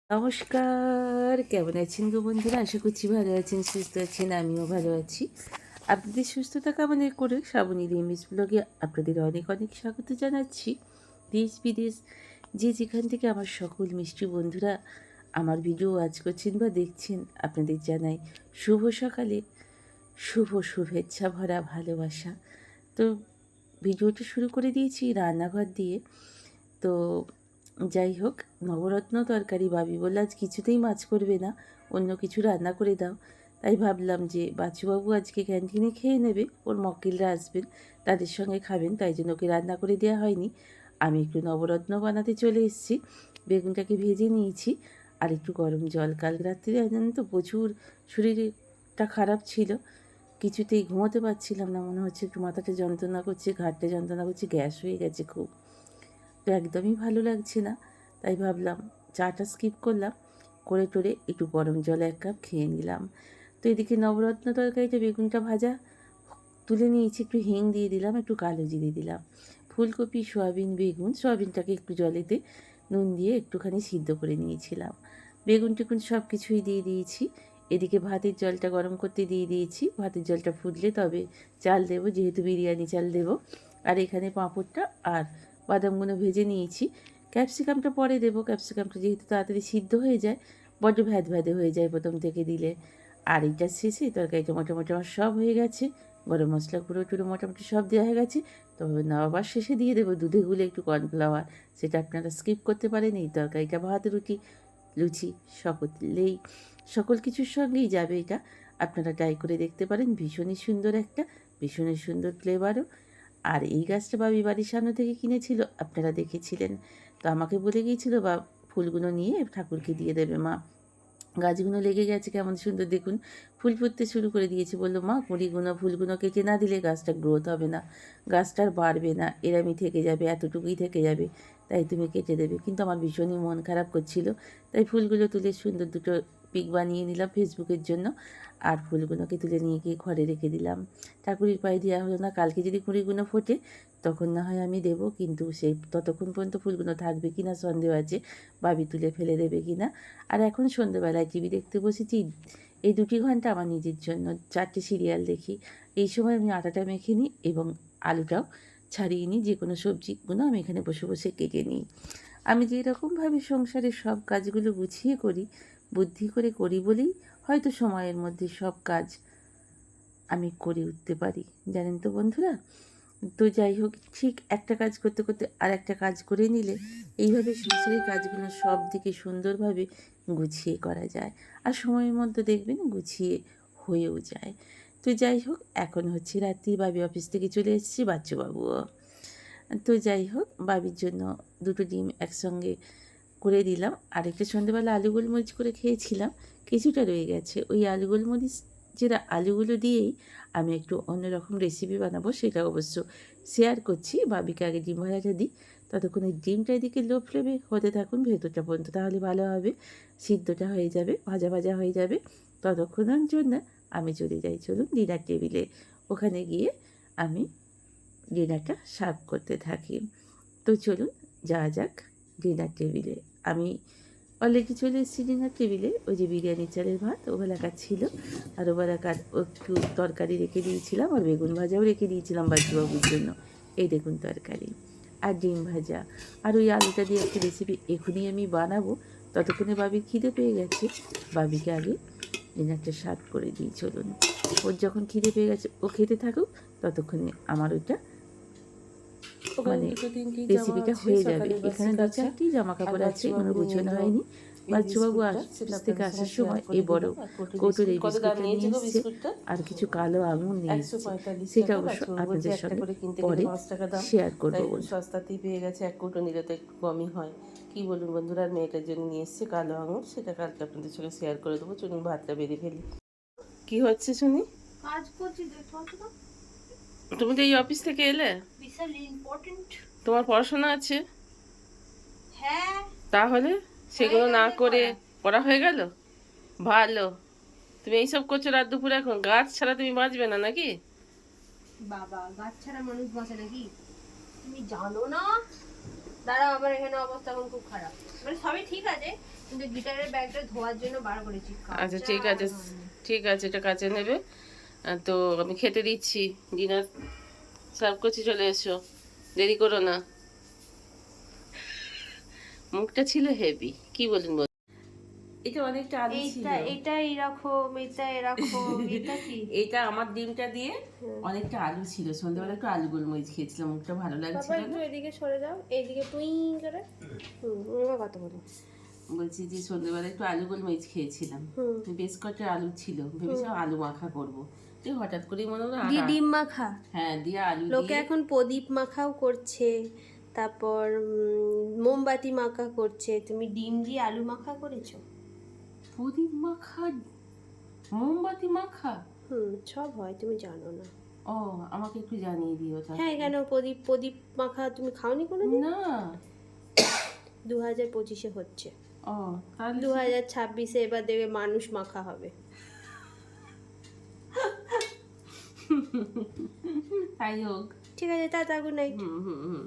নমস্কার, কেমন আছেন গো বন্ধুরা? আশা করছি ভালো আছেন, সুস্থ আছেন। আমিও ভালো আছি। আপনাদের সুস্থতা কামনা করে শ্রাবণী রিমিস ব্লগে আপনাদের অনেক অনেক স্বাগত জানাচ্ছি। দেশ বিদেশ যে যেখান থেকে আমার সকল মিষ্টি বন্ধুরা আমার ভিডিও ওয়াচ করছেন বা দেখছেন, আপনাদের জানাই শুভ সকালে শুভ শুভেচ্ছা ভরা ভালোবাসা। তো ভিডিওটা শুরু করে দিয়েছি রান্নাঘর দিয়ে। তো যাই হোক, নবরত্ন তরকারি ভাবি বলল আজ কিছুতেই মাছ করবে না, অন্য কিছু রান্না করে দাও। তাই ভাবলাম যে বাচ্চুবাবু আজকে ক্যান্টিনে খেয়ে নেবে, ওর মক্কেলরা আসবেন, তাদের সঙ্গে খাবেন, তাই জন্য ওকে রান্না করে দেওয়া হয়নি। আমি একটু নবরত্ন বানাতে চলে এসেছি। বেগুনটাকে ভেজে নিয়েছি আর একটু গরম জল। কাল রাত্রে জানেন তো প্রচুর শরীরটা খারাপ ছিল, কিছুতেই ঘুমোতে পারছিলাম না, মনে হচ্ছে একটু মাথাটা যন্ত্রণা করছে, ঘাড়টা যন্ত্রণা করছে, গ্যাস হয়ে গেছে খুব। তো একদমই ভালো লাগছে না, তাই ভাবলাম চাটা স্কিপ করলাম, করে টোরে একটু গরম জলে 1 কাপ খেয়ে নিলাম। তো এদিকে নবরত্ন তরকারিটা বেগুনটা ভাজা তুলে নিয়েছি, একটু হিং দিয়ে দিলাম, একটু কালো জিরে দিলাম। ফুলকপি, সয়াবিন, বেগুন, সয়াবিনটাকে একটু জলেতে নুন দিয়ে একটুখানি সিদ্ধ করে নিয়েছিলাম। বেগুন টেগুন সব কিছুই দিয়ে দিয়েছি। এদিকে ভাতের জলটা গরম করতে দিয়ে দিয়েছি। ভাতের জলটা ফুটলে তবে চাল দেবো, যেহেতু বিরিয়ানি চাল দেবো। আর এখানে পাঁপড়টা আর বাদামগুলো ভেজে নিয়েছি। ক্যাপসিকামটা পরে দেবো, ক্যাপসিকামটা যেহেতু তাড়াতাড়ি সিদ্ধ হয়ে যায়, বড্ড ভ্যাদে হয়ে যায় প্রথম থেকে দিলে। আর এইটার শেষে তরকারিটা মোটামুটি আমার সব হয়ে গেছে। গরম মশলা গুঁড়ো টুড়ো মোটামুটি সব দেওয়া হয়ে গেছে। তবে আবার শেষে দিয়ে দেবো দুধে গুলে একটু কর্নফ্লাওয়ার, সেটা আপনারা স্কিপ করতে পারেন। এই তরকারিটা ভাত, রুটি, লুচি সকলেই সকল কিছুর সঙ্গেই যাবে এটা। আপনারা ট্রাই করে দেখতে পারেন, ভীষণই সুন্দর একটা, ভীষণই সুন্দর ফ্লেভারও। আর এই গাছটা বাবি বাড়ির সামনে থেকে কিনেছিল, আপনারা দেখেছিলেন। তো আমাকে বলে গিয়েছিল বা ফুলগুলো নিয়ে ঠাকুরকে দিয়ে দেবে মা। গাছগুলো লেগে গেছে, কেমন সুন্দর দেখুন, ফুল ফুটতে শুরু করে দিয়েছে। বললো মা কুঁড়িগুলো ফুলগুলো কেটে না দিলে গাছটা গ্রোথ হবে না, গাছটার বাড়বে না, এরামই থেকে যাবে, এতটুকুই থেকে যাবে, তাই তুমি কেটে দেবে। কিন্তু আমার ভীষণই মন খারাপ করছিল, তাই ফুলগুলো তুলে সুন্দর দুটো পিক বানিয়ে নিলাম ফেসবুকের জন্য। আর ফুলগুলোকে তুলে নিয়ে গিয়ে ঘরে রেখে দিলাম। ঠাকুরের পায়ে দেওয়া হলো না, কালকে যদি কুঁড়িগুলো ফোটে তখন না হয় আমি দেবো, কিন্তু সেই ততক্ষণ পর্যন্ত ফুলগুলো থাকবে কি না সন্দেহ আছে, ভাবি তুলে ফেলে দেবে কি না। আর এখন সন্ধ্যেবেলায় টিভি দেখতে বসেছি, এই 2টি ঘন্টা আমার নিজের জন্য, 4টে সিরিয়াল দেখি। এই সময় আমি আটাটা মেখে নিই এবং আলুটাও ছাড়িয়ে নিই, যে কোনো সবজিগুলো আমি এখানে বসে বসে কেটে নিই। আমি যেরকমভাবে সংসারের সব কাজগুলো গুছিয়ে করি, বুদ্ধি করে করি বলেই হয়তো সময়ের মধ্যে সব কাজ আমি করে উঠতে পারি, জানেন তো বন্ধুরা। তো যাই হোক, ঠিক একটা কাজ করতে করতে আর একটা কাজ করে নিলে এইভাবে সংসারের কাজগুলো সব দিকে সুন্দরভাবে গুছিয়ে করা যায়, আর সময়ের মধ্যে দেখবেন গুছিয়ে হয়েও যায়। তো যাই হোক, এখন হচ্ছে রাত্রি, বাবি অফিস থেকে চলে এসেছি, বাচ্চুবাবুও। তো যাই হোক, বাবির জন্য 2টো ডিম একসঙ্গে করে দিলাম। আর একটা সন্ধ্যেবেলা আলু গোলমরিচ করে খেয়েছিলাম, কিছুটা রয়ে গেছে। ওই আলু গোলমরিচ যেটা আলুগুলো দিয়েই আমি একটু অন্যরকম রেসিপি বানাবো, সেটা অবশ্য শেয়ার করছি। বাবিকে আগে ডিম ভাজাটা দিই, ততক্ষণ এই ডিমটা এদিকে লো ফ্লেমে হতে থাকুন ভেতরটা পর্যন্ত, তাহলে ভালো হবে, সিদ্ধটা হয়ে যাবে, ভাজা ভাজা হয়ে যাবে। ততক্ষণের জন্য আমি চলে যাই, চলুন ডিনার টেবিলে। ওখানে গিয়ে আমি ডিনারটা সার্ভ করতে থাকি। তো চলুন যাওয়া যাক ডিনার টেবিলে। আমি অলরেডি চলে এসেছি ডিনার টেবিলে। ওই যে বিরিয়ানি চালের ভাত ওবেলাকার ছিল, আর ওবেলাকার একটু তরকারি রেখে দিয়েছিলাম, আর বেগুন ভাজাও রেখে দিয়েছিলাম বাচ্চুবাবুর জন্য। এই দেখুন তরকারি আর ডিম ভাজা, আর ওই আলুটা দিয়ে একটা রেসিপি এখনই আমি বানাবো। ততক্ষণে বাবির খিদে পেয়ে গেছে, বাবিকে আগে ডিনারটা সার্ভ করে দিই চলুন। ওর যখন খিদে পেয়ে গেছে ও খেতে থাকুক, ততক্ষণে আমার ওইটা মানে রেসিপিটা হয়ে যাবে। এখানে 2-4টি জামা কাপড় আছে, এগুলো গোছানো হয়নি। বাচ্চুবাবু অফিস থেকে আসার সময় এই বড় কৌটোর এই বিস্কুটটা নিয়ে এসছে, আর কিছু কালো আঙুর নিয়ে এসছে, সেটা অবশ্য আপনাদের সঙ্গে পরে শেয়ার করবো। সস্তাতেই পেয়ে গেছে, 1 কৌটো নিলে তো একটু কমই হয়। কি বলুন বন্ধুরা, আর মেয়েটার জন্য নিয়ে এসছে কালো আঙুর, সেটা কালকে আপনাদের সঙ্গে শেয়ার করে দেবো। চলুন ভাতটা বেড়ে ফেলি। কি হচ্ছে শুনি? কাজ করছি, দেখো তো। তুমি তো এই অফিস থেকে এলে, বিশাল ইম্পর্টেন্ট। তোমার পড়াশোনা আছে, হ্যাঁ, তাহলে সেগুলো না করে পড়া হয়ে গেল? ভালো। তুমি এইসব করছো রাত দুপুরে, এখন গাছ ছাড়া তুমি বাঁচবে না নাকি? বাবা গাছ ছাড়া মানুষ বাঁচে নাকি? তুমি জানো না দাঁড়াও, আমার এখানে অবস্থা এখন খুব খারাপ। মানে সবই ঠিক আছে, কিন্তু গিটারের ব্যাগটা ধোয়ার জন্য বার করেছি। আচ্ছা ঠিক আছে, ঠিক আছে, এটা কাছে নেবে। তো আমি খেতে দিচ্ছি, ডিনার সার্ভ করছি, চলে এসো, দেরি করো না। মুখটা ছিল হেভি, কি বলুন বল। এটা অনেকটা আলু ছিল, এটা এরকম, এটা এরকম, এটা কি? এটা আমার ডিমটা দিয়ে অনেকটা আলু ছিল। সন্ধ্যাবেলা একটু আলু গোলমরিচ খেয়েছিলাম, মুখটা ভালো বাবা লাগছিল একটু না। এদিকে সরে যাও, এইদিকে টুই করে। এবার কথা বলো। বলছি যে সন্ধ্যাবেলা একটু আলু গোলমরিচ খেয়েছিলাম, বেশ কটা আলু ছিল, ভেবেছিলাম আলু মাখা করবো। তো হঠাৎ করেই মনে হলো দিয়ে ডিম মাখা, হ্যাঁ দিয়ে আলু লোকে দিয়ে এখন প্রদীপ মাখাও করছে, তারপর মোমবাতি মাখা করছে। তুমি ডিম দিয়ে আলু মাখা করেছো? প্রদীপ মাখা, মোমবাতি মাখা। সব হয়, তুমি জানো না? ও, আমাকে একটু জানিয়ে দিও তাহলে। হ্যাঁ, কেন? প্রদীপ প্রদীপ মাখা তুমি খাওনি কোনোদিন? না। 2025-এ হচ্ছে। ও তাহলে 2026-এ এবার দেখবে মানুষ মাখা হবে। তাই হোক। ঠিক আছে, টাটা, গুড নাইট। হুম হুম হুম।